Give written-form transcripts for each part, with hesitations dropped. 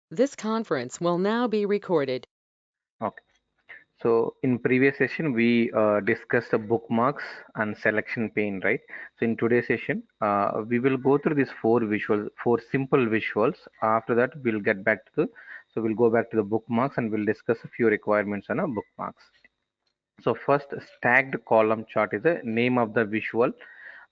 This conference will now be recorded. Okay. So in previous session, we discussed the bookmarks and selection pane, right? So in today's session, we will go through these four simple visuals. After that, we'll get back to so we'll go back to the bookmarks and we'll discuss a few requirements on our bookmarks. So first, stacked column chart is the name of the visual,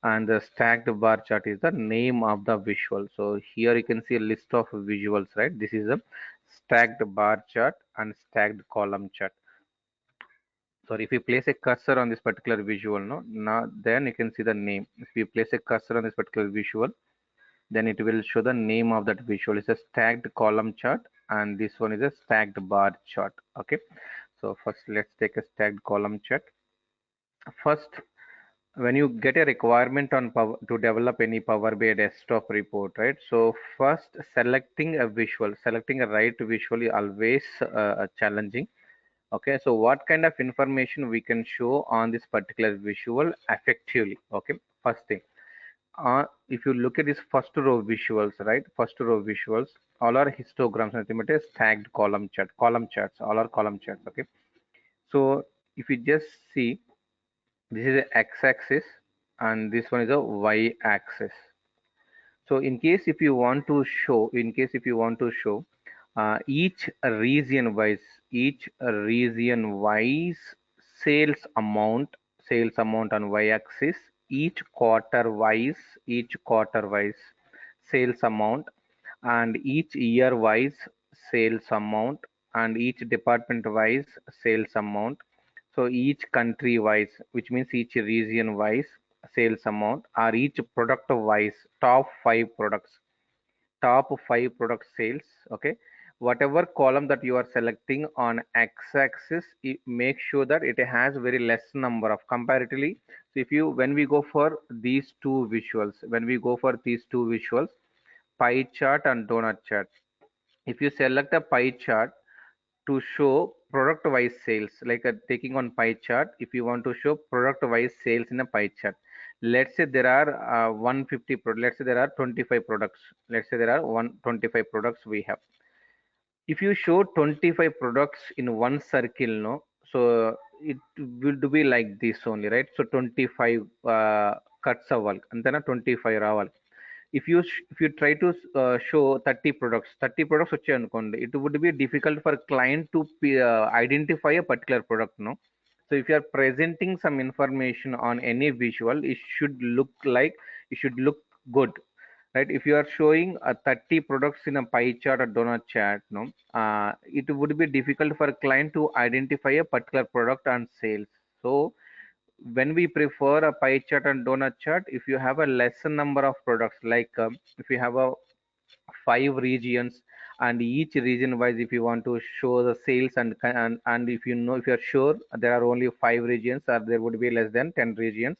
and the stacked bar chart is the name of the visual. So here you can see a list of visuals, right? This is a stacked bar chart and stacked column chart. So if you place a cursor on this particular visual, no, now then you can see the name. If you place a cursor on this particular visual, then it will show the name of that visual. It's a stacked column chart, and this one is a stacked bar chart. Okay. So first, let's take a stacked column chart. First, when you get a requirement on power to develop any Power BI desktop report, right? So first, selecting a right visual is always challenging. Okay, so what kind of information we can show on this particular visual effectively? Okay, first thing, if you look at this first row visuals, right? First row visuals, all are histograms, nothing but a stacked column charts, all are column charts. Okay, so if you just see, this is a x-axis and this one is a y-axis. So in case if you want to show each region wise sales amount on y-axis, each quarter wise sales amount, and each year wise sales amount, and each department wise sales amount. So each country wise, which means each region wise sales amount, or each product wise top five product sales. Okay, whatever column that you are selecting on x-axis, make sure that it has very less number of comparatively. So if you when we go for these two visuals, pie chart and donut chart, if you select a pie chart to show product wise sales, like taking on pie chart, if you want to show product wise sales in a pie chart, let's say there are 150 let's say there are 25 products, let's say there are 125 products we have. If you show 25 products in one circle, no, so it will be like this only, right? So 25 cuts aval and then a 25 raval. If you try to show 30 products వచ్చాయి అనుకోండి, it would be difficult for client to identify a particular product, no. So if you are presenting some information on any visual, it should look good, right? If you are showing 30 products in a pie chart or donut chart, no, it would be difficult for a client to identify a particular product and sales. So when we prefer a pie chart and donut chart, if you have a lesser number of products, like if you have a 5 regions, and each region wise if you want to show the sales, and if you know, if you're sure there are only 5 regions or there would be less than 10 regions,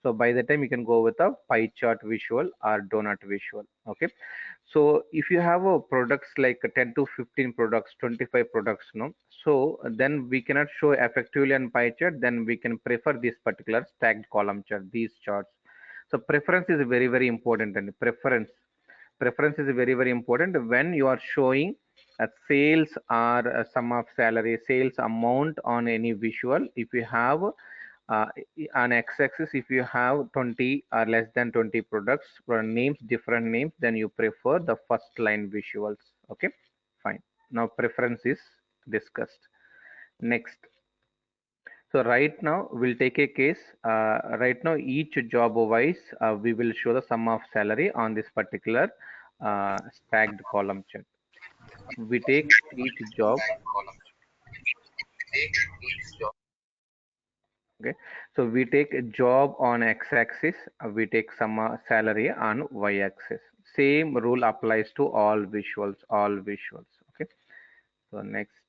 so by the time you can go with a pie chart visual or donut visual. Okay, so if you have a products like 10 to 15 products, 25 products, no, so then we cannot show effectively on pie chart, then we can prefer this particular stacked column chart, these charts. So preference is very important, and preference is very important when you are showing a sales or a sum of salary, sales amount on any visual. If you have uh, on x-axis, if you have 20 or less than 20 products for names, different names, then you prefer the first line visuals. Okay, fine. Now preference is discussed. Next, so right now we'll take a case. Right now each job wise, we will show the sum of salary on this particular stacked column chart. We take each job. Okay, so we take a job on x-axis, we take sum salary on y-axis. Same rule applies to all visuals, Okay, so next.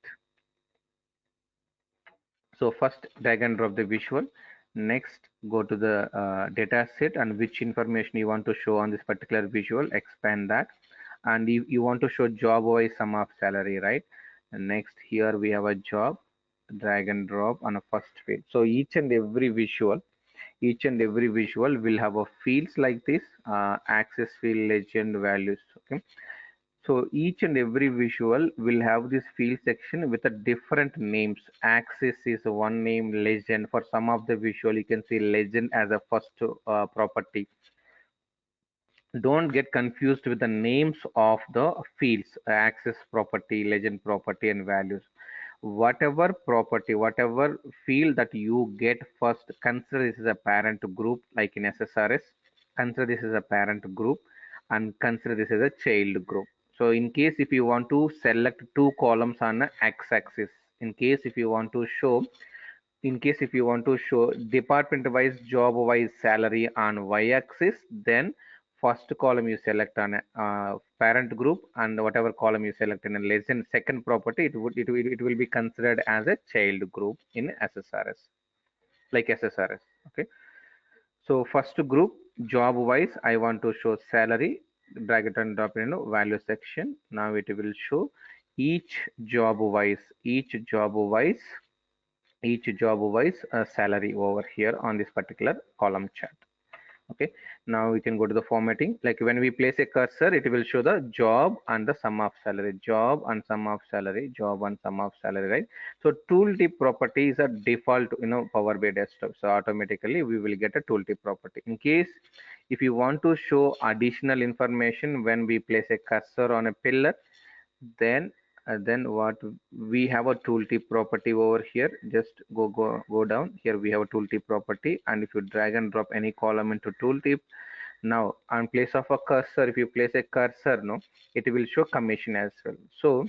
So first drag and drop the visual. Next, go to the data set and which information you want to show on this particular visual, expand that. And you want to show job wise sum of salary, right? And next, here we have a job, drag and drop on a first field. So each and every visual will have a fields like this, access field, legend, values. Okay, So each and every visual will have this field section with a different names. Axis is one name, legend. For some of the visual, you can see legend as a first property. Don't get confused with the names of the fields, access property, legend property, and values. Whatever property, whatever field that you get first, consider this as a parent group, like in SSRS. Consider this as a parent group and consider this as a child group. So in case if you want to select two columns on a x-axis, in case if you want to show in case if you want to show department wise job wise salary on y-axis, then first column you select on a parent group, and whatever column you select in a legend second property, it will be considered as a child group in ssrs, like ssrs. Okay, so first group, job wise I want to show salary, drag it and drop it in a value section. Now it will show each job wise, salary over here on this particular column chart. Okay, now we can go to the formatting. Like when we place a cursor, it will show the job and the sum of salary, job and sum of salary, job and sum of salary, right? So tooltip property is a default, Power BI Desktop. So automatically we will get a tooltip property. In case if you want to show additional information when we place a cursor on a pillar, then what, we have a tooltip property over here. Just go down here, we have a tooltip property, and if you drag and drop any column into tooltip, now on place of a cursor, if you place a cursor, no, it will show commission as well.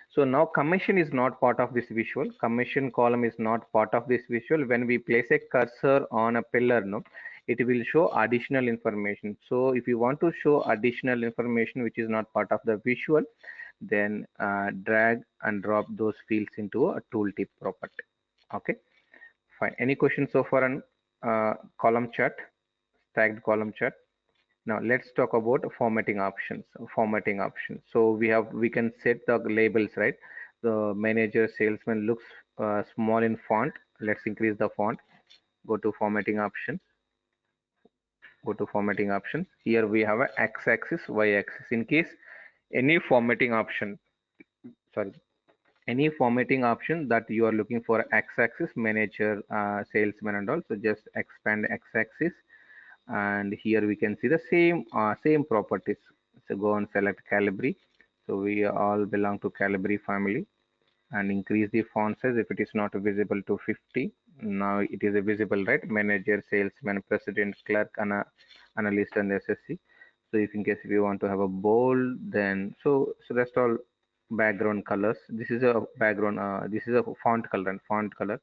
So now commission is not part of this visual. Commission column is not part of this visual. When we place a cursor on a pillar, no, it will show additional information. So if you want to show additional information which is not part of the visual, then drag and drop those fields into a tooltip property. Okay, fine. Any questions so far on column chart, stacked column chart? Now let's talk about formatting options. So we can set the labels, right? The manager, salesman looks small in font. Let's increase the font. Go to formatting options. Here we have a x-axis, y-axis. In case any formatting option, sorry, any formatting option that you are looking for x-axis, manager, salesman and all, so just expand x-axis, and here we can see the same properties. So go and select Calibri. So we all belong to Calibri family, and increase the font size if it is not visible to 50. Now it is visible, right? Manager, salesman, president, clerk, analyst and SSC. So if in case if you want to have a bold, then so that's all background colors. This is a background, this is a font color,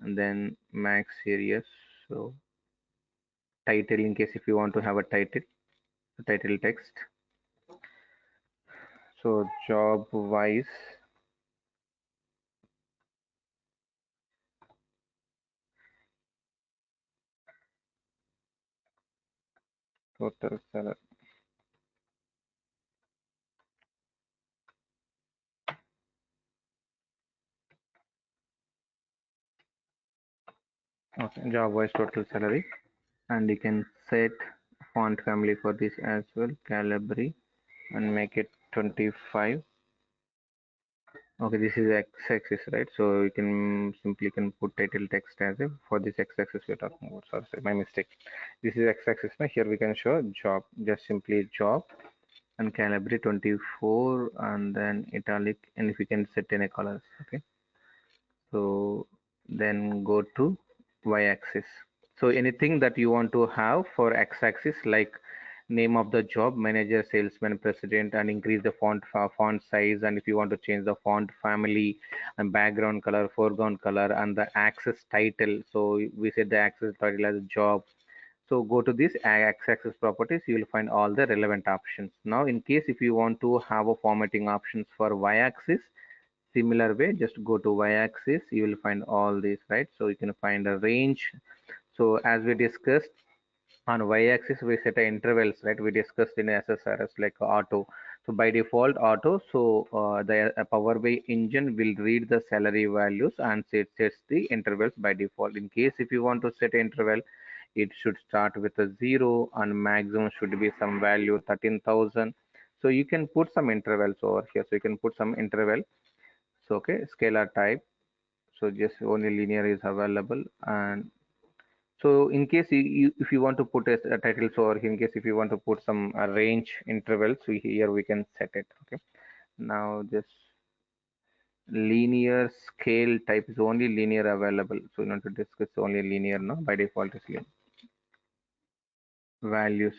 and then max areas. So title, in case if you want to have a title text. So job wise, total salary. Okay, job wise total salary, and you can set font family for this as well, Calibri, and make it 25. Okay, this is x-axis, right? So you can simply can put title text as if for this x-axis we're talking about. Sorry, my mistake. This is x-axis. Now here we can show job, just simply job, and Calibri 24, and then italic, and if you can set any colors. Okay, so then go to y-axis. So anything that you want to have for x-axis, like name of the job, manager, salesman, president, and increase the font size, and if you want to change the font family and background color, foreground color, and the axis title. So we said the axis title as job. So go to this x-axis properties, you will find all the relevant options. Now in case if you want to have a formatting options for y-axis, similar way, just go to y-axis, you will find all these, right? So you can find a range. So as we discussed, on y-axis we set a intervals, right? We discussed in ssrs like auto. So by default auto, so the power by engine will read the salary values and sets the intervals by default. In case if you want to set interval, it should start with a 0 and maximum should be some value 13,000. So you can put some intervals over here. So you can put some interval. So okay, scalar type. So just only linear is available. And so in case if you want to put a title, so or in case if you want to put some range intervals, here we can set it. Okay. Now just linear scale type is only linear available. So you want to discuss only linear, no? By default is linear. Values.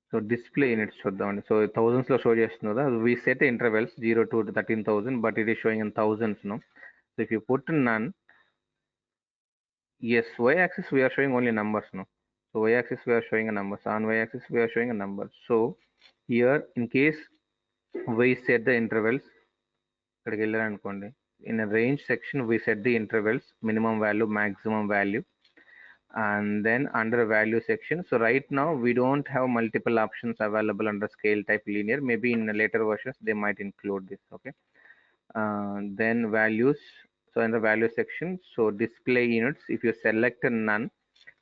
So display units చూద్దామండి. So thousands లో show చేస్తున్నదా? We set intervals 0 to 13,000, but it is showing in thousands, no? So if you put none, yes, y-axis we are showing only numbers, no? So y-axis we are showing a numbers. On y-axis we are showing a number. So here in case we set the intervals, ఇక్కడికి వెళ్ళారనుకోండి, in a range section we set the intervals, minimum value, maximum value, and then under value section. So right now we don't have multiple options available under scale type linear. Maybe in later versions they might include this. Okay. Then values. So in the value section, so display units, if you select none,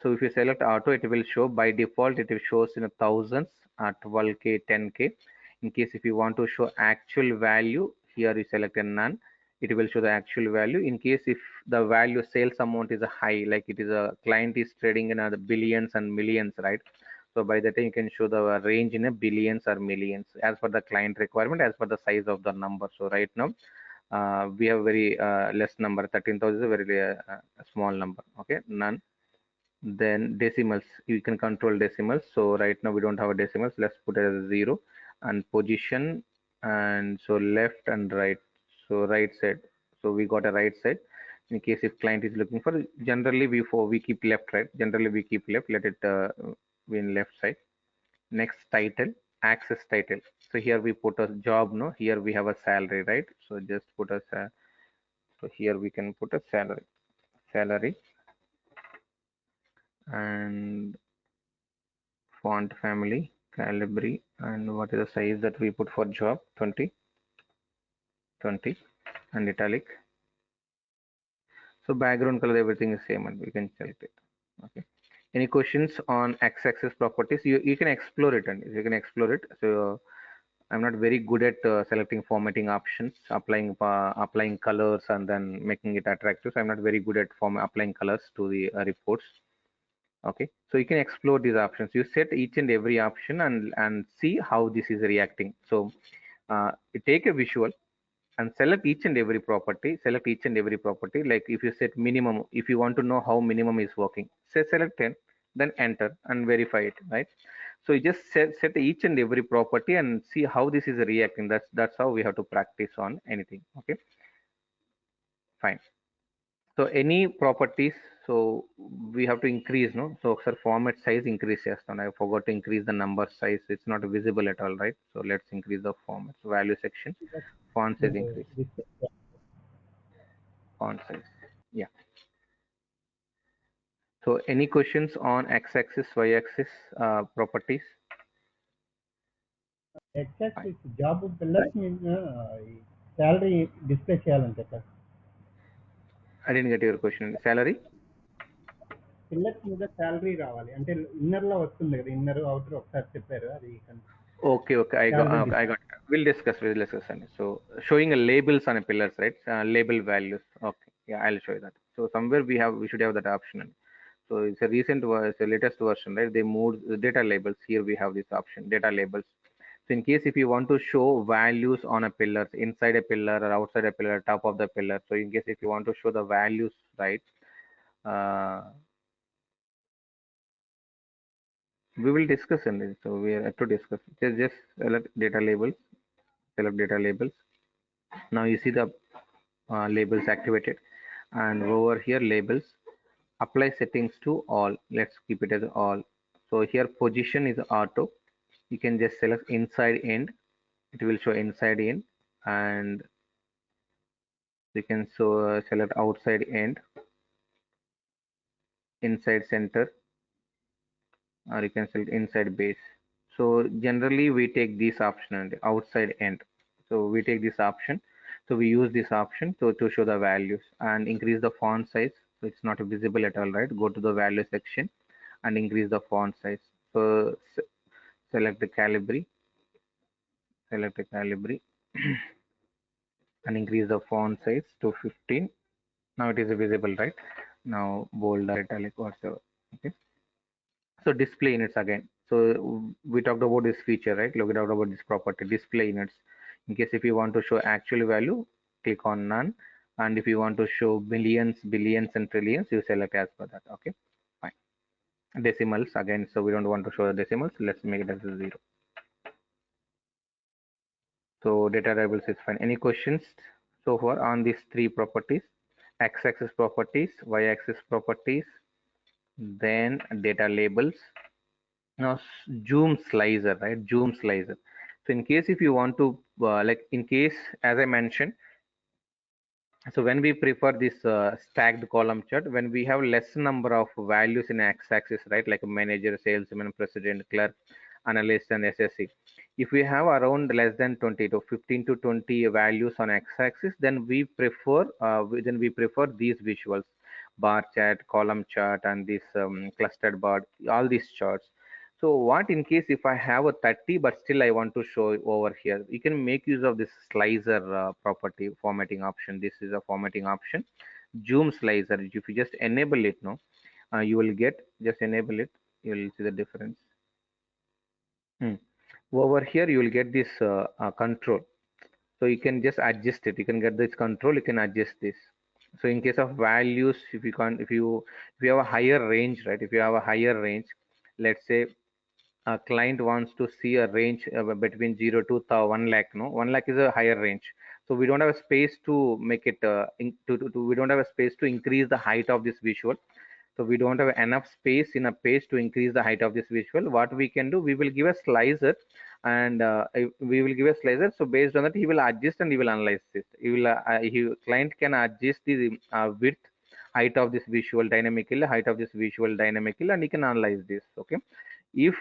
so if you select auto, it will show by default, it shows in thousands, 12k, 10k. In case if you want to show actual value, here you select a none, it will show the actual value. In case if the value sales amount is a high, like it is a client is trading in the billions and millions, right? So by that time you can show the range in a billions or millions as per the client requirement, as per the size of the number. So right now we have very less number. 13,000 is a very small number. Okay, none. Then decimals, you can control decimals. So right now we don't have a decimals. Let's put it as a 0. And position, and so left and right. So right side. So we got a right side. In case if client is looking for, generally we keep left, right? Generally we keep left. Let it be in left side. Next, title, access title. So here we put a job, no? Here we have a salary, right? So just put a so here we can put a salary, and font family, Calibri, and what is the size that we put for job? 20, 20, and italic. So background color, everything is same, and we can select it. Okay. Any questions on x-axis properties? You can explore it, and you can explore it. So I'm not very good at selecting formatting options, applying colors and then making it attractive. So I'm not very good at applying colors to the reports. Okay, so you can explore these options. You set each and every option and see how this is reacting. So you take a visual and select each and every property. Select each and every property. Like if you set minimum, if you want to know how minimum is working, say select 10, then enter and verify it, right? So you just set each and every property and see how this is reacting. That's how we have to practice on anything. Okay, fine. So any properties, so we have to increase, no? So sir, format size increase, yes, and I forgot to increase the number size. It's not visible at all, right? So let's increase the format. So value section, font size increase, font size. Yeah. So any questions on x-axis, y-axis properties? X-axis job pillars మీద salary display చేయాలంటే sir I didn't get your question. Salary? Pillars మీద salary రావాలి అంటే inner లో వస్తుంది కదా inner outer ఒకసారి చెప్పారు అది Okay, okay, I got it. We'll discuss. On it. So showing a labels on a pillars, right? Label values. Okay, yeah, I'll show you that. So somewhere we should have that option. So it's a it's a latest version, right? They moved the data labels. Here we have this option, data labels. So in case if you want to show values on a pillar, inside a pillar or outside a pillar, top of the pillar. So in case if you want to show the values, right? Uh, we will discuss in this. So we are to discuss. Just select data labels. Select data labels. Now you see the labels activated, and over here labels, apply settings to all. Let's keep it as all. So here position is auto. You can just select inside end. It will show inside end, and you can select outside end, inside center, or you can select inside base. So generally we take this option and outside end. So we take this option. So we use this option to show the values and increase the font size. So it's not visible at all, right? Go to the value section and increase the font size. So select the Calibri select a Calibri and increase the font size to 15. Now it is visible, right? Now bold or italic whatsoever. Okay. So display units again. So we talked about this feature, right? We talked about this property, display units. In case if you want to show actual value, click on none. And if you want to show millions, billions, and trillions, you select as per that. Okay, fine. Decimals again. So we don't want to show the decimals. Let's make it as a 0. So data labels is fine. Any questions so far on these three properties? X-axis properties, Y-axis properties, then data labels. Now zoom slicer, right? Zoom slicer. So in case if you want to like in case as I mentioned, so when we prefer this stacked column chart, when we have less number of values in x-axis, right, like a manager, salesman, president, clerk, analyst, and SSC. If we have around less than 20 to 15 to 20 values on x-axis, then we prefer these visuals, bar chart, column chart, and this clustered bar, all these charts. So what in case if I have a 30 but still I want to show over here, you can make use of this slicer property formatting option. This is a formatting option. Zoom slicer. If you just enable it, no, you will get just enable it. You will see the difference. Hmm. Over here you will get this control. So you can just adjust it. You can get this control. You can adjust this. So in case of values, if you can't, if you have a higher range, right? If you have a higher range, let's say a client wants to see a range between 0 to 1 lakh, no, 1 lakh is a higher range, so we don't have a space to make it we don't have a space to increase the height of this visual. So we don't have enough space in a page to increase the height of this visual. What we can do, we will give a slicer, and we will give a slicer. So based on that, he will adjust and he will analyze this. Client can adjust the width, height of this visual dynamically, height of this visual dynamically, and he can analyze this. Okay, if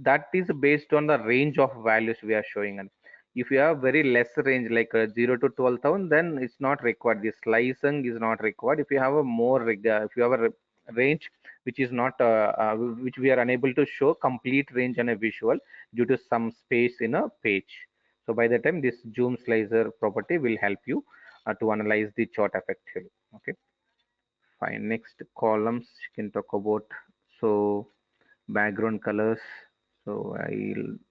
that is based on the range of values we are showing. And if you have very less range like 0 to 12,000, then it's not required. This slicing is not required. If you have a if you have a range which is not which we are unable to show complete range on a visual due to some space in a page. So by the time this zoom slicer property will help you to analyze the chart effectively. Okay, fine. Next columns you can talk about. So background colors, so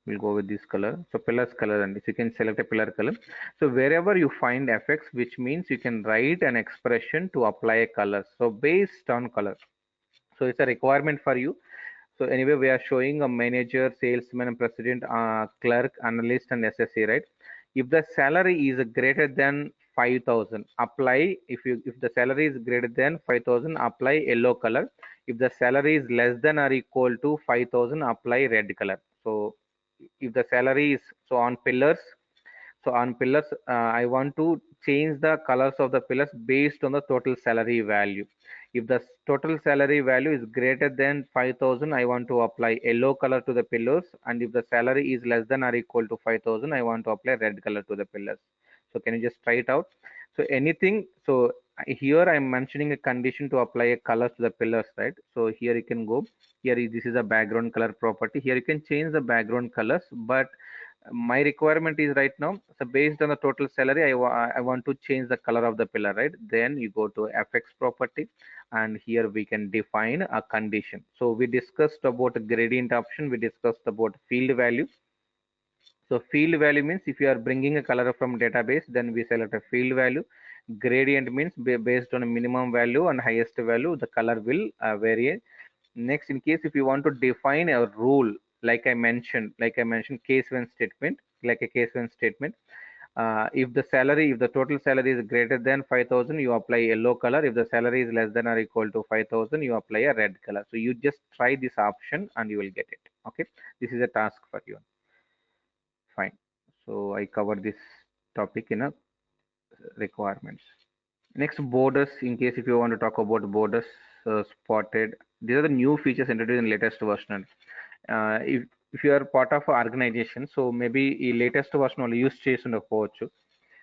will go with this color. So pillars color, and if you can select a pillar color, so wherever you find effects, which means you can write an expression to apply a color, so based on color. So it's a requirement for you. So anyway, we are showing a manager, salesman, president, clerk, analyst, and SSC, right? If the salary is greater than 5,000, apply. If the salary is greater than 5,000, apply yellow color. If the salary is less than or equal to 5,000, apply red color. So if the salary is so on pillars, so on pillars, I want to change the colors of the pillars based on the total salary value. If the total salary value is greater than 5,000, I want to apply yellow color to the pillars. And if the salary is less than or equal to 5,000, I want to apply red color to the pillars. So can you just try it out? So anything, so here I'm mentioning a condition to apply a color to the pillars, right? So here you can go, this is a background color property. Here you can change the background colors, but my requirement is right now, so based on the total salary, I want to change the color of the pillar, right? Then you go to fx property, and here we can define a condition. So we discussed about a gradient option, we discussed about field value. So field value means if you are bringing a color from database, then we select a field value. Gradient means based on a minimum value and highest value, the color will vary. Next, in case if you want to define a rule, like I mentioned, case when statement, like a case when statement. If the total salary is greater than 5,000, you apply yellow color. If the salary is less than or equal to 5,000, you apply a red color. So you just try this option and you will get it. Okay, this is a task for you. Fine. So I covered this topic in a requirements. Next, borders. In case if you want to talk about borders, spotted. These are the new features introduced in latest version. If you are part of an organization, so maybe ఈ latest version only use చేసుండకపోవచ్చు.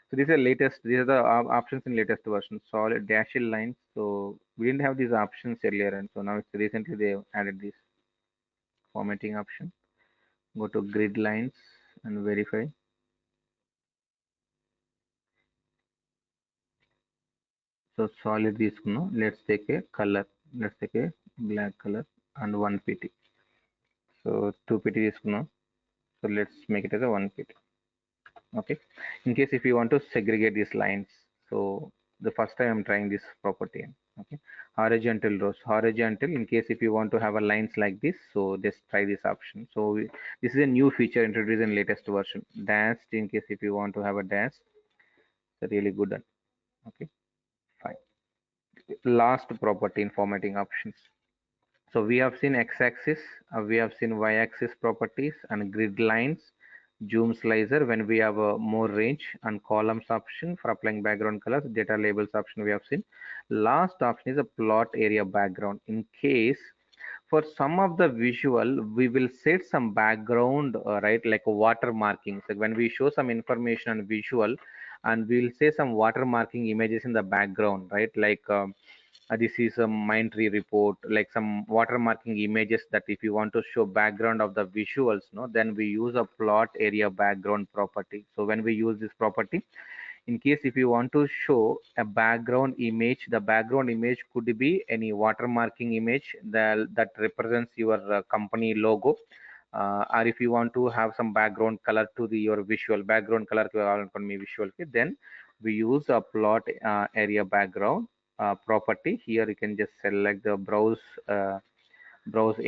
So these are the options in latest version. Solid dashed lines. So we didn't have these options earlier, and so now it's recently they added this formatting option. Go to grid lines and verify. So solid తీసుకున్నాం. Let's take a color. Let's take a black color and 1 pt. So 2 pt తీసుకున్నాం. So let's make it as a 1 pt. Okay. In case if you want to segregate these lines, so the first time I'm trying this property. Okay. Horizontal rows, horizontal. In case if you want to have a lines like this, so just try this option. So this is a new feature introduced in latest version. Dashed, in case if you want to have a dash, it's a really good one. Okay. Fine. Last property in formatting options. So we have seen x-axis, we have seen y-axis properties and grid lines, zoom slicer when we have a more range, and columns option for applying background colors, data labels option we have seen. Last option is a plot area background. In case for some of the visual, we will set some background, right, like water markings. Like when we show some information on visual, and we'll say some watermarking images in the background, right, like this is a Mindtree report, like some watermarking images that if you want to show background of the visuals, no, then we use a plot area background property. So when we use this property, in case if you want to show a background image, the background image could be any watermarking image that represents your company logo, or if you want to have some background color to your visual background color to our visual, then we use a plot area background property. Here you can just select the browse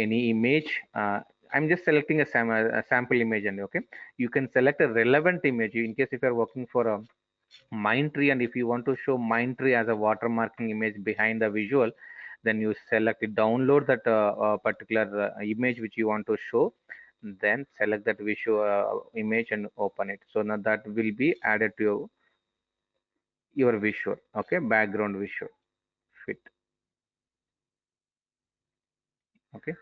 any image. I'm just selecting a sample image, and okay, you can select a relevant image in case if you're working for a Mindtree, and if you want to show Mindtree as a watermarking image behind the visual, then you select it, download that particular image which you want to show, then select that visual image and open it. So now that will be added to your visual. Okay, background visual fit. Okay,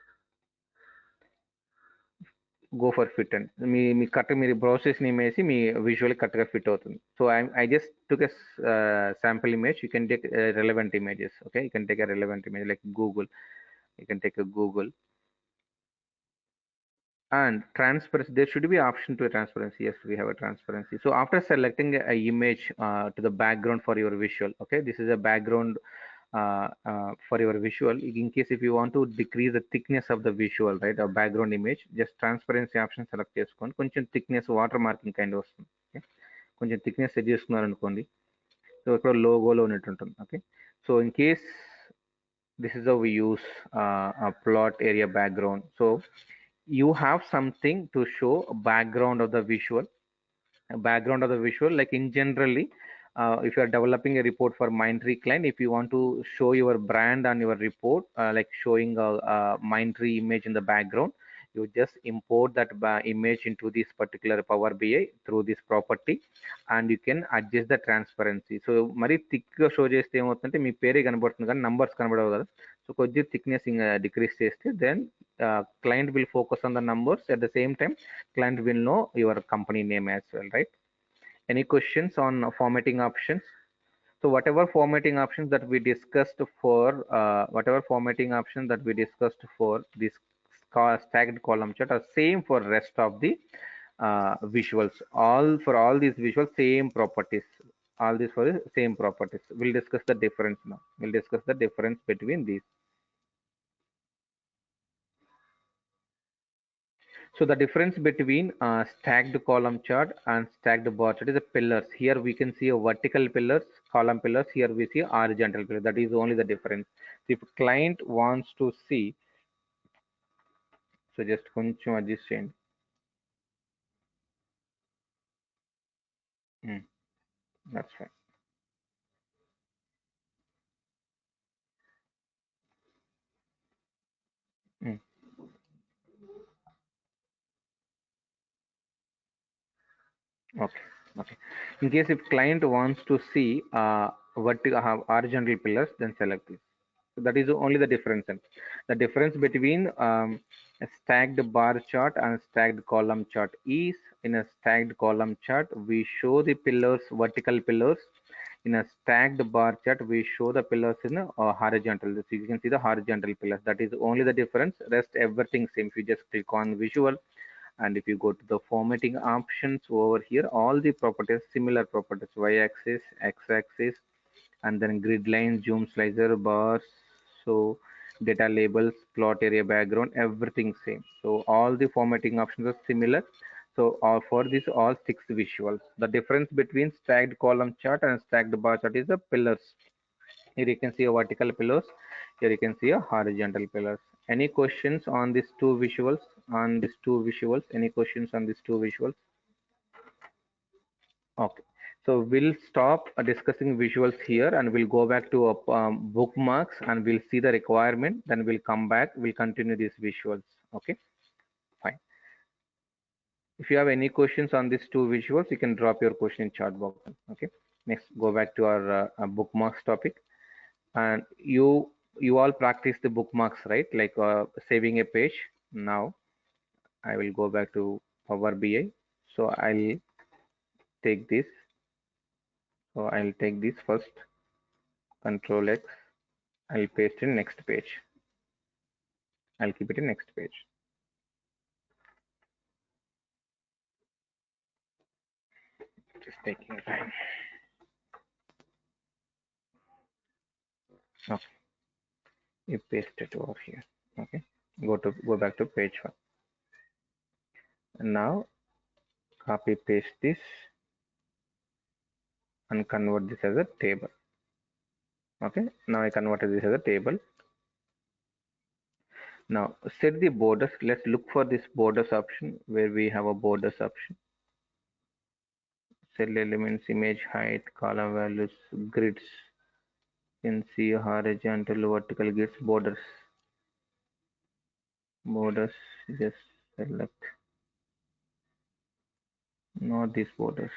go for fit and me correct మీరు browse చేసిన image మీ visual కరెక్ట్గా fit అవుతుంది. So I just took a sample image. You can take relevant images. Okay, you can take a relevant image like Google. You can take a Google. And transparency, there should be option to a transparency. Yes, we have a transparency. So after selecting a image to the background for your visual, okay, this is a background for your visual. In case if you want to decrease the thickness of the visual, right, a background image, just transparency option select చేసుకోండి. కొంచెం thickness water marking kind వస్తుంది. Okay, కొంచెం thickness set చేసుకున్నారు అనుకోండి, so ఇక్కడ లోగోలో ఉన్నట్టు ఉంటుంది. Okay, so in case this is how we use a plot area background. So you have something to show a background of the visual, like in generally, if you are developing a report for Mindtree client, if you want to show your brand on your report, like showing a Mindtree image in the background, you just import that image into this particular Power BI through this property, and you can adjust the transparency. So మరి thick గా show చేస్తే ఏమవుతుందంటే మీ పేరే కనబడుతుంది కానీ numbers కనబడవు కదా. So కొద్దిగా థిక్నెస్ డిక్రీస్ చేస్తే then client will focus on the numbers. At the same time, client will know your company name as well, right? Any questions on formatting options? So whatever formatting options that we discussed for this stacked column chart are same for rest of the visuals. For all these visuals, same properties. All these for the same properties. We'll discuss the difference now. We'll discuss the difference between these. So the difference between stacked column chart and stacked bar chart is the pillars. Here we can see a vertical pillars, column pillars. Here we see horizontal pillars. That is only the difference. If client wants to see, so just కొంచెం adjust చేయండి. That's fine. Mm. Okay. Okay. In case if client wants to see vertical horizontal pillars, then select this. So that is only the difference. The difference between a stacked bar chart and stacked column chart is, in a stacked column chart we show the pillars, vertical pillars. In a stacked bar chart we show the pillars in a horizontal. So you can see the horizontal pillars. That is only the difference. Rest everything same. If you just click on visual, and if you go to the formatting options over here, all the properties, similar properties, y-axis, x-axis, and then grid line, zoom slicer, bars, so data labels, plot area background, everything same. So all the formatting options are similar. So for this all 6 visuals. The difference between stacked column chart and stacked bar chart is the pillars. Here you can see a vertical pillars. Here you can see a horizontal pillars. Any questions on these two visuals? On these two visuals? Any questions on these two visuals? Okay. So we'll stop discussing visuals here and we'll go back to bookmarks and we'll see the requirement. Then we'll come back. We'll continue these visuals. Okay. Fine. If you have any questions on these two visuals, you can drop your question in chat box. Okay. Next, go back to our bookmarks topic. And you all practice the bookmarks, right? Like saving a page. Now I will go back to Power BI. So I'll take this. So I'll take this first. Control X. I'll paste in next page. I'll keep it in next page. Just taking time. Okay. You paste it over here. Okay. Go back to page 1. And now copy paste this and convert this as a table. Okay. Now I converted this as a table. Now set the borders. Let's look for this borders option where we have a borders option. Cell elements, image height, column values, grids. You can see horizontal, vertical grids, borders. Borders, just select. Not these borders.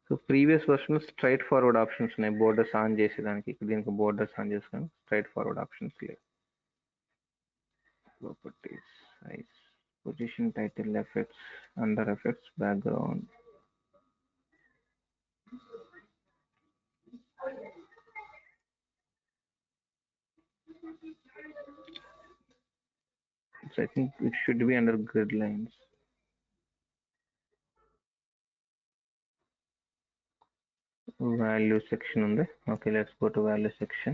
So previous version straightforward options ఉన్నాయి borders on చేసేదానికి ఇక్కడ దీనికి borders on చేసుకొని straight forward options లేవు properties size position title effects under effects background so I think it should be under grid lines. Value section ఉంది. Okay, let's go to value section.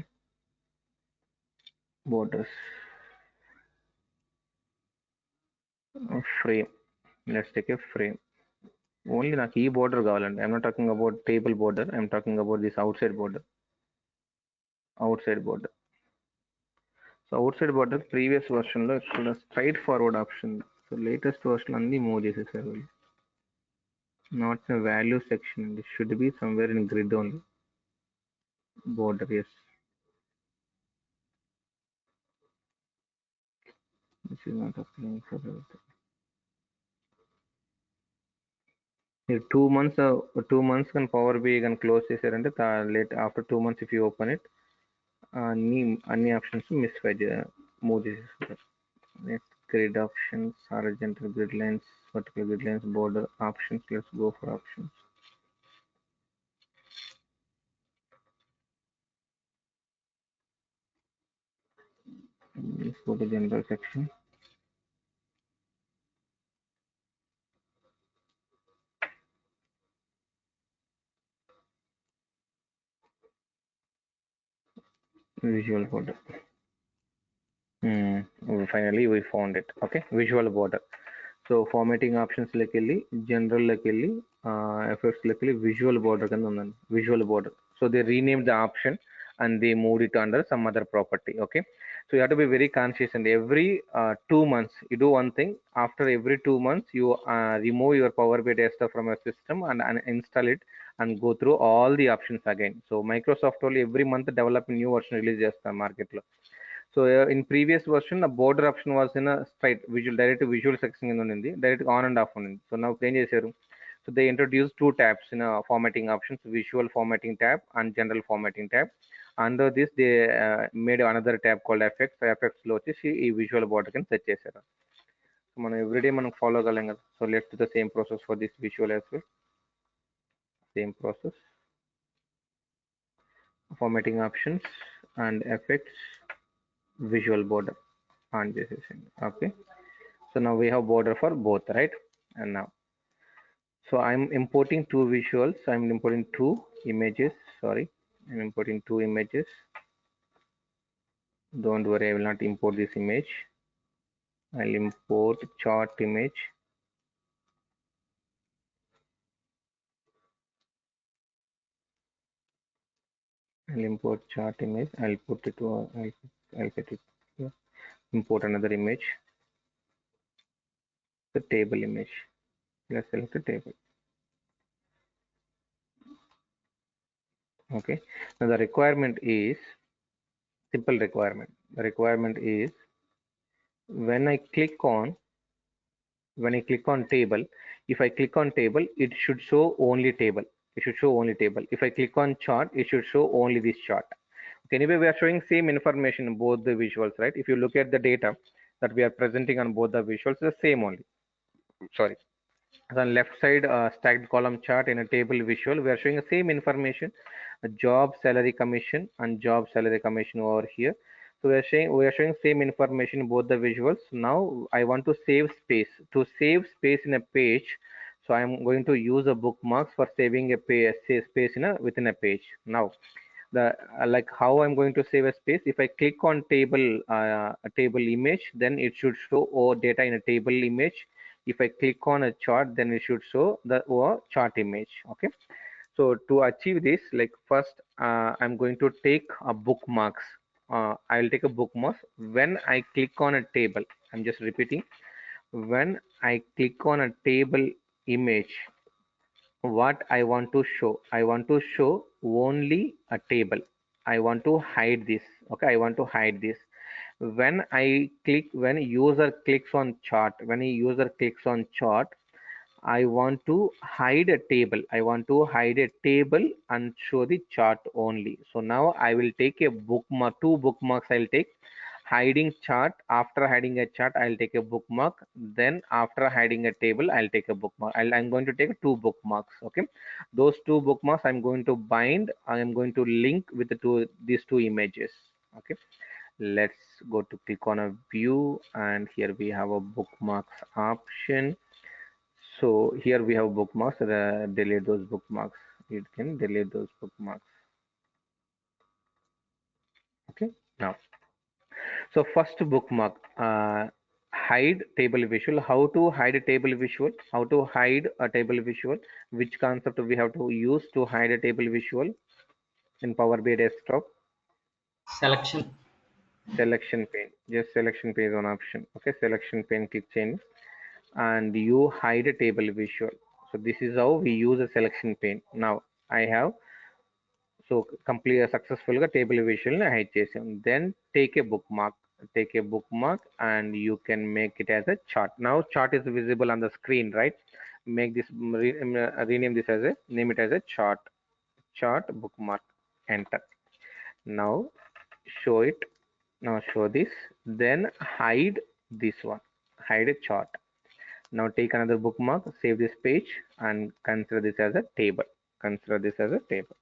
Borders. Frame. Let's take a frame. Only నాకు ఈ border కావాలండి. I'm not talking about table border. I'm talking about this outside border. Outside border. So outside border previous version లో ఇక్కడ straight forward option. So latest version అన్ని move చేసేసారు వీళ్ళు. Not in a value section. It should be somewhere in grid only. Border, yes. This is not applying for everything. Here 2 months, 2 months can Power BI can close చేశారంటే late after 2 months if you open it, అన్ని options move చేసేస్తారు. Next grid options, horizontal grid lines, vertical grid lines, border options. Let's go for options. Let's go to general section. Visual border. Finally we found it. Okay, visual border. So formatting options లోకి వెళ్ళి general లోకి వెళ్ళి effects లోకి వెళ్ళి visual border కింద ఉందండి visual border. So they renamed the option and they moved it under some other property. Okay, so you have to be very conscious, and every 2 months you do one thing. After every 2 months you remove your Power BI Desktop from your system and install it and go through all the options again. So Microsoft only every month develop a new version release చేస్తారు market లో. So in previous version, the border option was in a straight visual, direct visual section in the direct on and off on. So now change చేశారు. So they introduced 2 tabs in a formatting options: visual formatting tab and general formatting tab. Under this, they made another tab called effects. Effects లో వచ్చేసి ఈ visual border కింద set చేశారు. So మనం everyday మనం follow కలం కదా. So let's do the same process for this visual as well. Same process. Formatting options and effects. Visual border on చేసేసింది. Okay, so now we have border for both, right? And now so I'm importing 2 visuals. I'm importing 2 images. Sorry, I'm importing two images. Don't worry, I will not import this image. I'll import chart image. I'll import chart image. I'll put it to I'll set it here. Import another image, the table image. Let's select the table. Okay. Now the requirement is simple requirement. The requirement is when I click on table, if I click on table, it should show only table. It should show only table. If I click on chart, it should show only this chart. Okay, anyway, we are showing same information in both the visuals, right? If you look at the data that we are presenting on both the visuals, the same only. Sorry. On left side, stacked column chart in a table visual, we are showing the same information, a job, salary, commission, and job, salary, commission over here. So we are showing same information in both the visuals. Now I want to save space. To save space in a page, so I'm going to use a bookmarks for saving a page, space in a within a page. Now the like how I'm going to save a space. If I click on table a table image, then it should show all data in a table image. If I click on a chart, then it should show the chart image. Okay, so to achieve this, like first I'm going to take a bookmarks. I'll take a bookmarks when I click on a table. I'm just repeating, when I click on a table image, what I want to show. I want to show only a table. I want to hide this. Okay, I want to hide this. When user clicks on chart, when a user clicks on chart, I want to hide a table. I want to hide a table and show the chart only. So now I will take a bookmark, two bookmarks I'll take. Hiding chart, after hiding a chart, I'll take a bookmark. Then after hiding a table, I'll take a bookmark. I'm going to take two bookmarks. Okay. Those two bookmarks I'm going to bind. I am going to link with these two images. Okay. Let's go to click on a view, and here we have a bookmarks option. So here we have bookmarks. Delete those bookmarks. You can delete those bookmarks. Okay. Now, so first bookmark, hide table visual. How to hide a table visual? How to hide a table visual? Which concept we have to use to hide a table visual in Power BI Desktop? Selection. Selection pane. Just selection pane is one option. Okay, selection pane, click change, and you hide a table visual. So this is how we use a selection pane. Now I have complete a successful table visual hide చేసాం. Then take a bookmark and you can make it as a chart. Now chart is visible on the screen, right? Make this rename this as a name it as a chart bookmark. Enter. Now show it. Now show this. Then hide this one. Hide a chart. Now take another bookmark, save this page, and consider this as a table. Consider this as a table.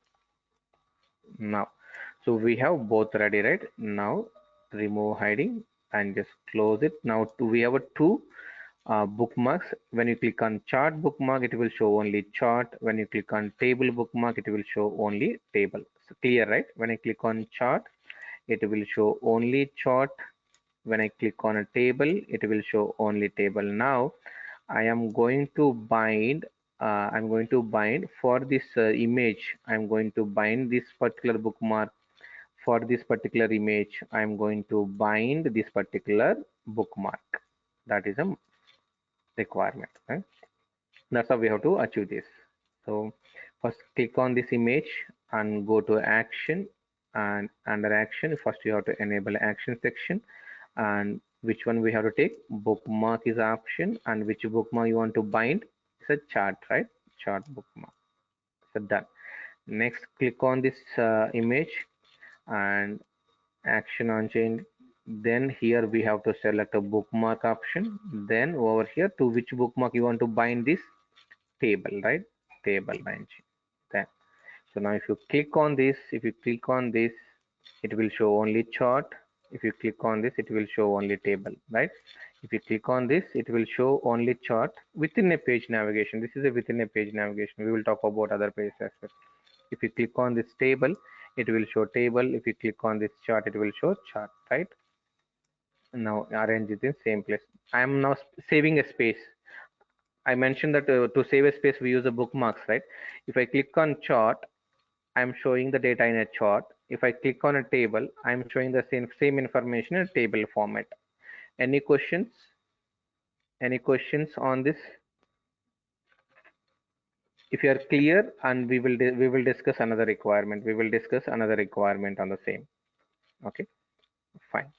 Now, so we have both ready, right? Now remove hiding and just close it. Now we have a two bookmarks. When you click on chart bookmark, it will show only chart. When you click on table bookmark, it will show only table. So clear, right? When I click on chart, it will show only chart. When I click on a table, it will show only table. Now I am going to bind. I'm going to bind for this image. I'm going to bind this particular bookmark for this particular image. I'm going to bind this particular bookmark. That is a requirement. Right? That's how we have to achieve this. So first click on this image and go to action, and under action first you have to enable action section, and which one we have to take. Bookmark is option, and which bookmark you want to bind is a chart, right? Chart bookmark. So done. Next click on this image and action on change. Then here we have to select a bookmark option. Then over here, to which bookmark you want to bind this table, right? Table bind. Then so now if you click on this, it will show only chart. If you click on this, it will show only table, right? If you click on this, it will show only chart within a page navigation. This is a within a page navigation. We will talk about other pages as well. If you click on this table, it will show table. If you click on this chart, it will show chart, right? Now arrange it in same place. I am now saving a space. I mentioned that to save a space, we use the bookmarks, right? If I click on chart, I'm showing the data in a chart. If I click on a table, I'm showing the same information in a table format. Any questions? Any questions on this? If you are clear, and we will discuss another requirement. We will discuss another requirement on the same. Okay, fine.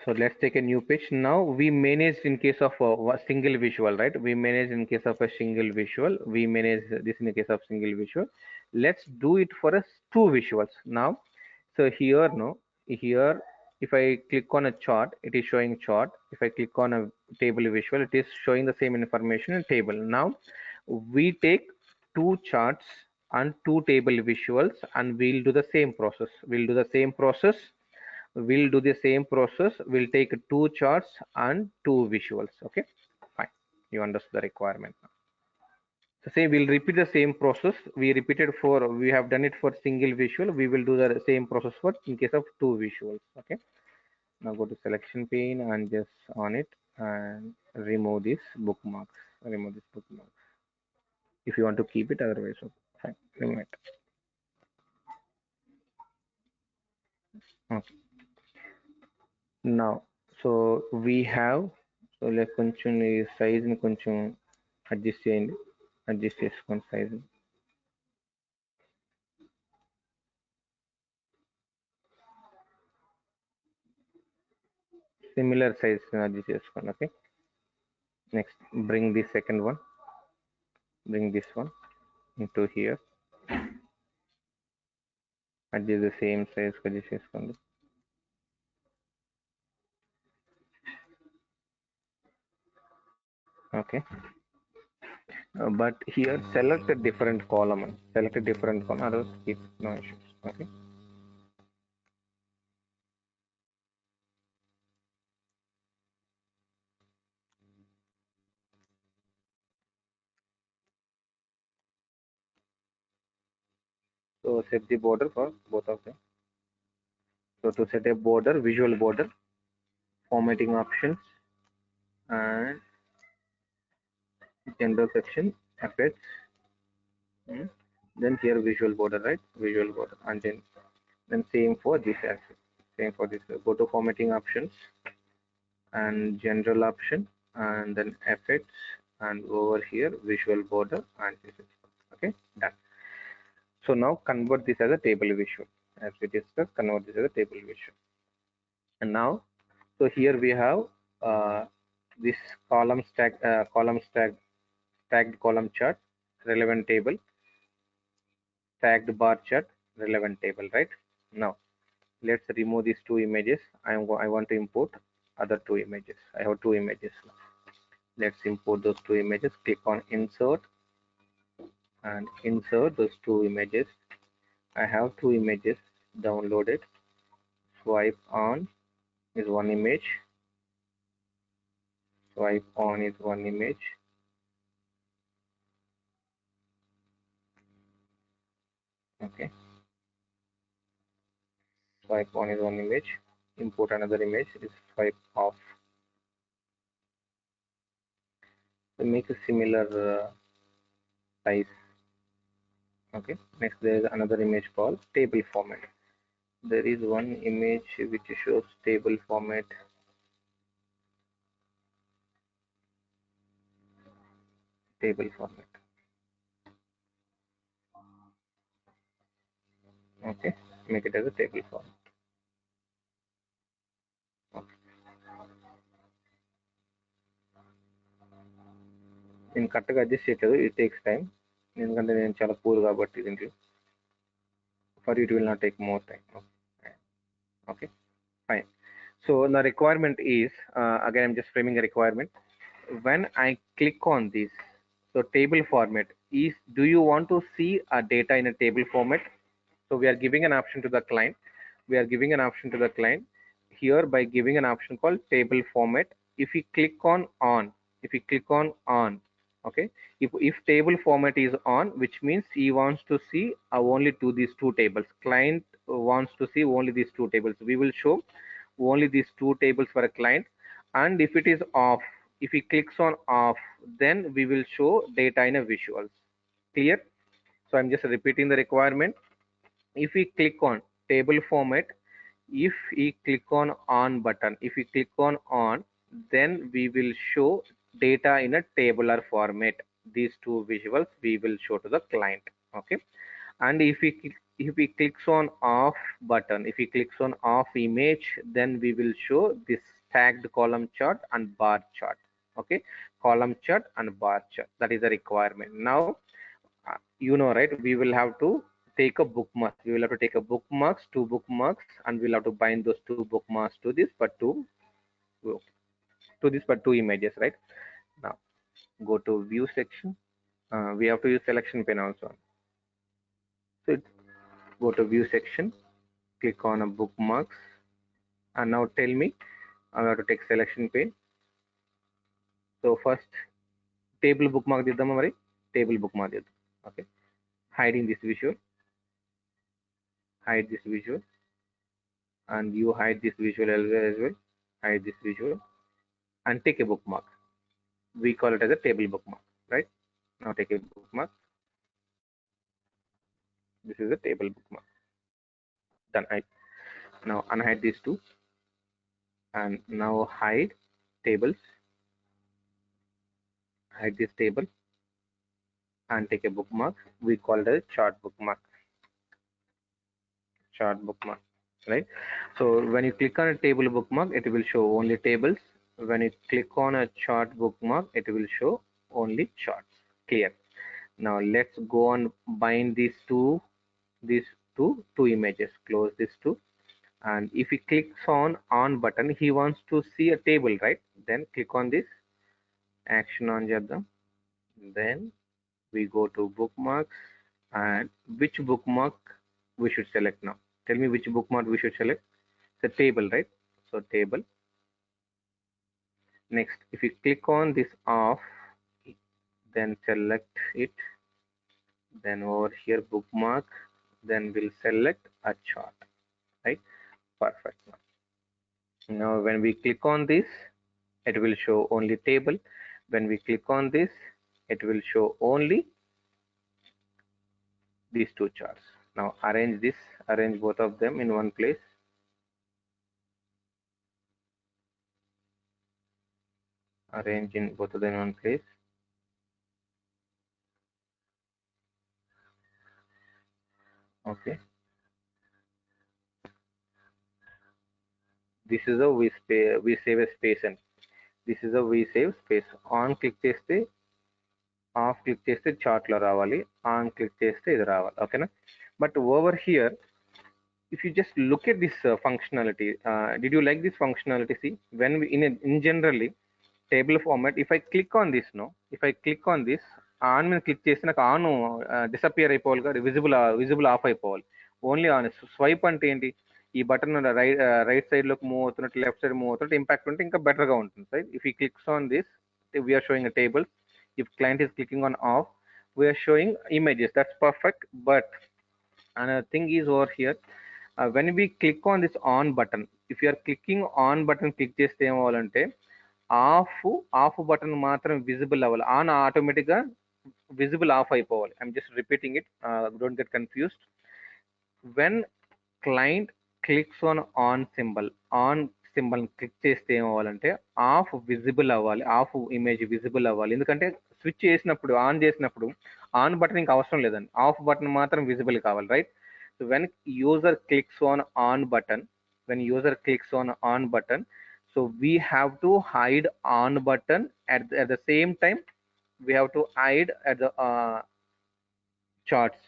So let's take a new page. Now we managed in case of a single visual, right? We manage in case of a single visual. We manage this in the case of single visual. Let's do it for us two visuals now. So here, no, here, if I click on a chart, it is showing chart. If I click on a table visual, it is showing the same information in table. Now we take two charts and two table visuals, and we'll do the same process. We'll do the same process. We'll do the same process. We'll take two charts and two visuals. Okay, fine. You understand the requirement now. So say we'll repeat the same process. We have done it for single visual. We will do the same process for in case of two visuals. Okay. Now go to selection pane and just on it and remove this bookmarks. Remove this bookmark. If you want to keep it, otherwise, okay, fine. Remove it. Okay. Now, so we have, so like కొంచెం ఈ size ని కొంచెం adjust చేయండి. Adjust చేసుకోండి size ని. Similar size adjust చేసుకోండి. Okay. Next, bring the second one. Bring this one into here. Adjust the same size adjust చేసుకోండి. Okay. But here select a different column. Select a different column. Otherwise keep no issues. Okay. So set the border for both of them. So to set a border, visual border, formatting options and general section, effects, then here visual border, right? Visual border, and then same for this axis. Same for this. Go to formatting options and general option, and then effects, and over here visual border and this is okay, done. So now convert this as a table visual. As we discussed, convert this as a table visual. And now, so here we have this tagged column chart, relevant table, tagged bar chart, relevant table, right? Now let's remove these two images. I want to import other two images. I have two images. Let's import those two images. Click on insert and insert those two images. I have two images downloaded. Swipe on is one image. Swipe on is one image. Okay. Swipe on is one image. Import another image is swipe off. So make a similar size. Okay. Next there is another image called table format. There is one image which shows table format. Table format. Okay. Make it as a table format. Okay. In కరెక్ట్గా adjust చేయలేదు. It takes time. ఎందుకంటే నేను చాలా poor కాబట్టి దీంట్లో. For you it will not take more time. Okay. Fine. So the requirement is again I'm just framing a requirement. When I click on this, so table format is, do you want to see a data in a table format? So we are giving an option to the client. We are giving an option to the client here by giving an option called table format. If you click on, if you click on, Okay, if table format is on, which means he wants to see only these two tables. Client wants to see only these two tables. We will show only these two tables for a client. And if it is off, if he clicks on off, then we will show data in a visuals. Clear? So I'm just repeating the requirement. If we click on table format, if we click on button, if we click on, then we will show data in a tabular format. These two visuals we will show to the client. Okay, and if we clicks on off button, if he clicks on off image, then we will show this tagged column chart and bar chart. Okay, column chart and bar chart, that is the requirement. Now you know, right, we will have to take a bookmark. We will have to take a bookmarks, two bookmarks, and we'll have to bind those two bookmarks to this but to this but two images, right? Now go to view section. We have to use selection pane also. So go to view section, click on a bookmarks, and now tell me I have to take selection pane. So first table bookmark diddam mari, table bookmark diddam. Okay, hiding this visual, hide this visual, and you hide this visual as well, hide this visual, and take a bookmark. We call it as a table bookmark, right? Now take a bookmark. This is a table bookmark. Done. Now unhide these two, and now hide tables, hide this table, and take a bookmark. We call it a chart bookmark, chart bookmark, right? So when you click on a table bookmark, it will show only tables. When you click on a chart bookmark, it will show only charts. Clear? Now let's go and bind these two images. Close these two, and if he clicks on button, he wants to see a table, right? Then click on this, action on cheddam. Then we go to bookmarks, and which bookmark we should select now? Tell me which bookmark we should select. It's a table, right? So table. Next, if you click on this off, then select it. Then over here bookmark, then we'll select a chart, right? Perfect. Now when we click on this, it will show only table. When we click on this, it will show only these two charts. Now arrange this, arrange both of them in one place. Arrange in both of them in one place. Okay. This is a we save a space, and this is a we save space. On click cheste, off click cheste chart lo ravali, on click cheste idu ravali. Okay na? But over here, if you just look at this functionality, did you like this functionality? See, when we in generally table format, if I click on this, no, if I click on this, on మీద click చేస్తే నాకు on disappear అయిపోవాలి కదా, visible off అయిపోవాలి. Only on. Swipe అంటే ఏంటి, ఈ button right side లోకి మూవ్ అవుతున్నట్టు, లెఫ్ట్ సైడ్ మూవ్ అవుతున్నట్టు ఇంపాక్ట్ ఉంటే ఇంకా బెటర్ గా ఉంటుంది. రైట్, ఇఫ్ ఈ clicks on this, we're showing a table. If client is clicking on off, we're showing images. That's perfect. But another thing is over here, when we click on this on button, if you are clicking on button click చేస్తే ఏమవ్వాలంటే of button మాత్రం visible అవ్వాలి, on automatic గా visible off అయిపోవాలి. I'm just repeating it, don't get confused. When client clicks on symbol click చేస్తే ఏమవ్వాలంటే of visible అవ్వాలి, of image visible అవ్వాలి. ఎందుకంటే switch చేసినప్పుడు, ఆన్ చేసినప్పుడు ఆన్ బటన్ ఇంకా అవసరం లేదండి, ఆఫ్ బటన్ మాత్రం విజిబుల్ కావాలి, right? So when user clicks on button, when user clicks on button, so we have to hide on button at the same time we have to hide at the charts.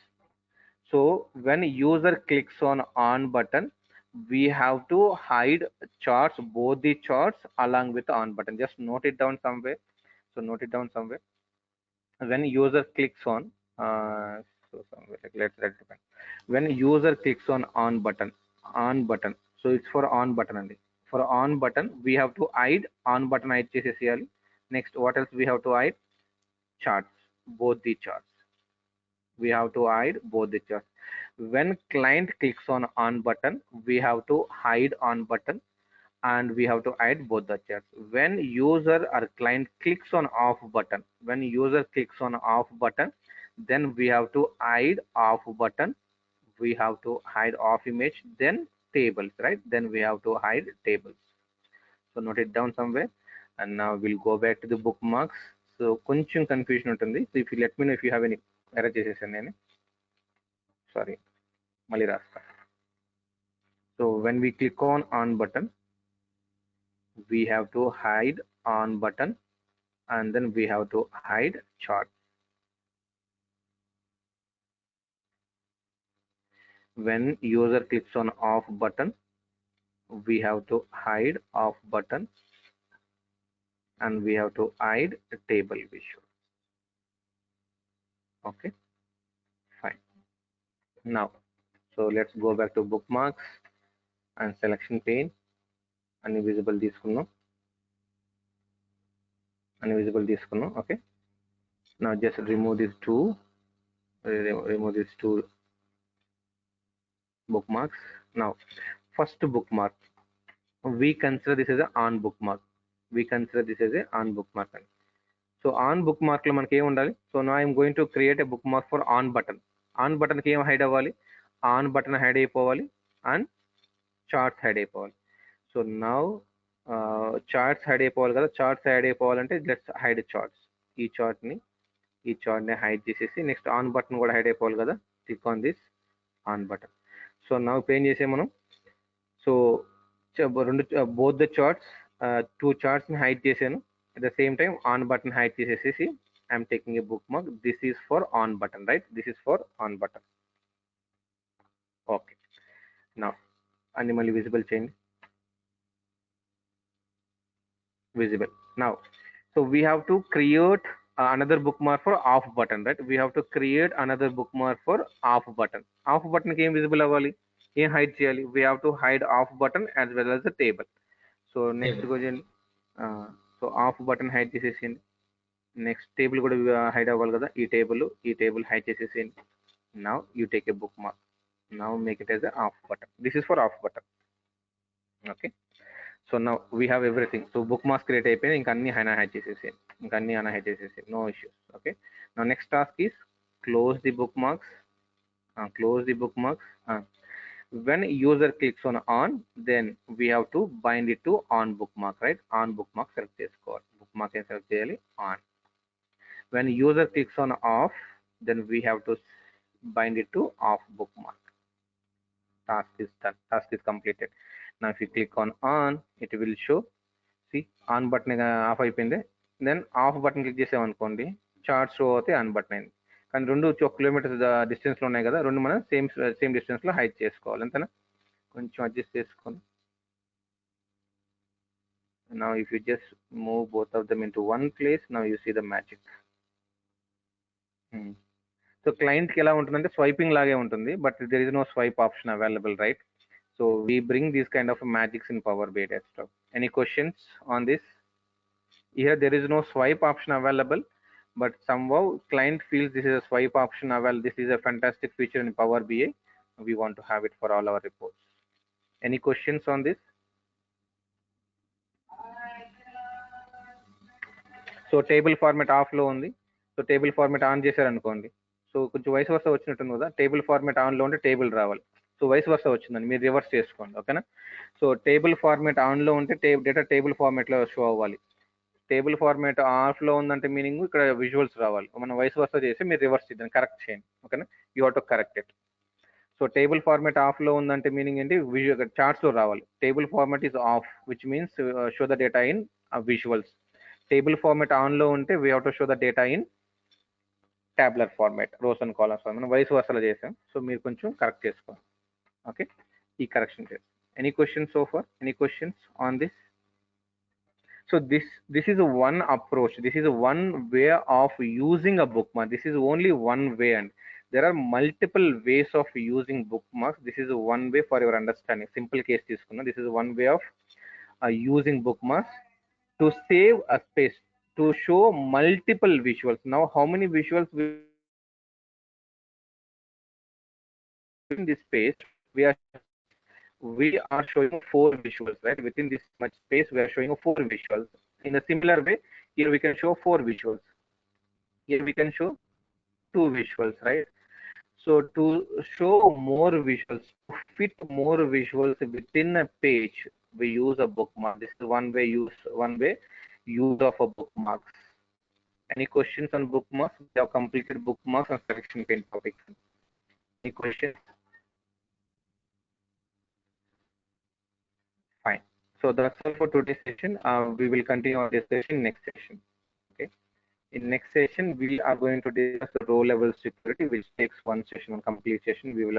So when user clicks on button, we have to hide charts, both the charts along with on button. Just note it down somewhere. So note it down somewhere. When user clicks on so somewhere, like let's write it. When user clicks on button, so it's for on button only. For on button we have to hide on button hide cheseseyali. Next, what else we have to hide? charts, both the charts. We have to hide both the charts. When client clicks on button, we have to hide on button, and we have to hide both the charts. When user or client clicks on off button, when user clicks on off button, then we have to hide off button, we have to hide off image, then tables, right? Then we have to hide tables. So note it down somewhere. And now we'll go back to the bookmarks. So కొంచెం confusion ఉంటుంది. So if you let me know if you have any error చేసేసాను నేను. Sorry. మళ్ళీ రాస్తా. So when we click on button, we have to hide on button, and then we have to hide chart. When user clicks on off button, we have to hide off button, and we have to hide table visual. Okay, fine. Now, so let's go back to bookmarks and selection pane. Unvisible తీసుకున్నాం, unvisible తీసుకున్నాం. Okay, now just remove these two, remove these two bookmarks. Now first bookmark, we consider this as a on bookmark. We consider this as a on bookmark. So on bookmark లో మనకి ఏం ఉండాలి? So now I'm going to create a bookmark for on button. On button కి ఏం hide అవ్వాలి? On button hide అయిపోవాలి and charts hide అయిపోవాలి. So now charts hide అయిపోవాలి కదా, charts హైడ్ అయిపోవాలంటే let's hide charts. ఈ chart ని హైడ్ చేసేసి నెక్స్ట్ ఆన్ బటన్ కూడా హైడ్ అయిపోవాలి కదా, click on this on button. So now ఇప్పుడు ఏం చేసాం మనం? సో రెండు both the charts, two charts ని హైడ్ చేశాను. At the same time on button hide చేసేసి I'm taking a bookmark. This is for on button, right? This is for on button. Okay, now animal visible change, visible. Now so we have to create another bookmark for off button, right? We have to create another bookmark for off button. Off button ki em visible avali, em hide cheyali. We have to hide off button as well as the table. So next Table. go చేయండి. So off button hide చేసేసేయండి. Next table కూడా hide అవ్వాలి కదా, ఈ table hide చేసేసేయండి. Now you take a bookmark. Now make it as off button. This is for off button. Okay, so now we have everything. So bookmarks create అయిపోయినాయి, ఇంకా అన్ని hide చేసేసేయండి, ఇంకా అన్ని హైడ్ చేసేసేయండి, no issues. Okay, now next task is close the bookmarks. Close the book marks. When user clicks on, then we have to bind it to on bookmark, right? On bookmark select చేసుకోవాలి, bookmark ఏం select చేయాలి? On. When user clicks on off, then we have to bind it to off bookmark. Task is done, task is completed. Now if you click on, it will show, see on button of అయిపోయింది. Then of button click చేసామనుకోండి, chart show అవుతాయి, on button అయింది. కానీ రెండు 1 kilometre distance లో ఉన్నాయి కదా, రెండు మనం సేమ్ డిస్టెన్స్ లో హైడ్ చేసుకోవాలి, అంతేనా? కొంచెం అడ్జస్ట్ చేసుకోండి. Now if you just move both of them into one place, now you see the magic. So client కి ఎలా ఉంటుందంటే స్వైపింగ్ లాగే ఉంటుంది, but there is no swipe option available, right? So we bring these kind of magics in PowerBI Desktop. Any questions on this? Here there is no swipe option available, but somehow client feels this is a swipe option available. This is a fantastic feature in Power BI. We want to have it for all our reports. Any questions on this? So table format of లో ఉంది. So table format on చేశారు అనుకోండి, so కొంచెం వయసు వరుస వచ్చినట్టుంది కదా, table format on లో ఉంటే టేబుల్ రావాలి. సో వయసు వరుస వచ్చిందండి, మీరు రివర్స్ చేసుకోండి, ఓకేనా? సో టేబుల్ ఫార్మాట్ ఆన్ లో ఉంటే డేటా టేబుల్ ఫార్మాట్ లో షో అవ్వాలి. టేబుల్ ఫార్మాట్ ఆఫ్ లో ఉందంటే మీనింగ్ ఇక్కడ విజువల్స్ రావాలి. మనం వయసు వరుస చేసి మీరు రివర్స్ చేద్దాం, కరెక్ట్ చేయండి, ఓకేనా? You have to correct it. So table format of లో ఉందంటే మీనింగ్ ఏంటి? చార్ట్స్ లో రావాలి. Table format is of, which means show the data in visuals. Table format on లో ఉంటే we have to show the data in టాబ్లర్ format, rows and columns format. మనం వయసు వరుసలో చేసాం, సో మీరు కొంచెం కరెక్ట్ చేసుకోండి, ఓకే? ఈ కరెక్షన్ చేస్తాం. Any questions so far? Any questions on this? So this is one approach. This is one way of using a bookmark. This is only one way, and there are multiple ways of using bookmarks. This is one way for your understanding. Simple case తీసుకున్నా. This is one way of using bookmarks to save a space. to show multiple visuals. Now, how many visuals we in this space we are showing four visuals, right? Within this much space, we are showing four visuals. In a similar way, here we can show four visuals. Here we can show two visuals, right? So to show more visuals, to fit more visuals within a page, we use a bookmark. This is one way use of a bookmarks. Any questions on bookmarks? We have completed bookmarks and selection pane topics. Any questions? Fine. So that's all for today's session. We will continue on this session next session. Okay. In next session, we are going to discuss the row level security, which takes one session, one complete session. We will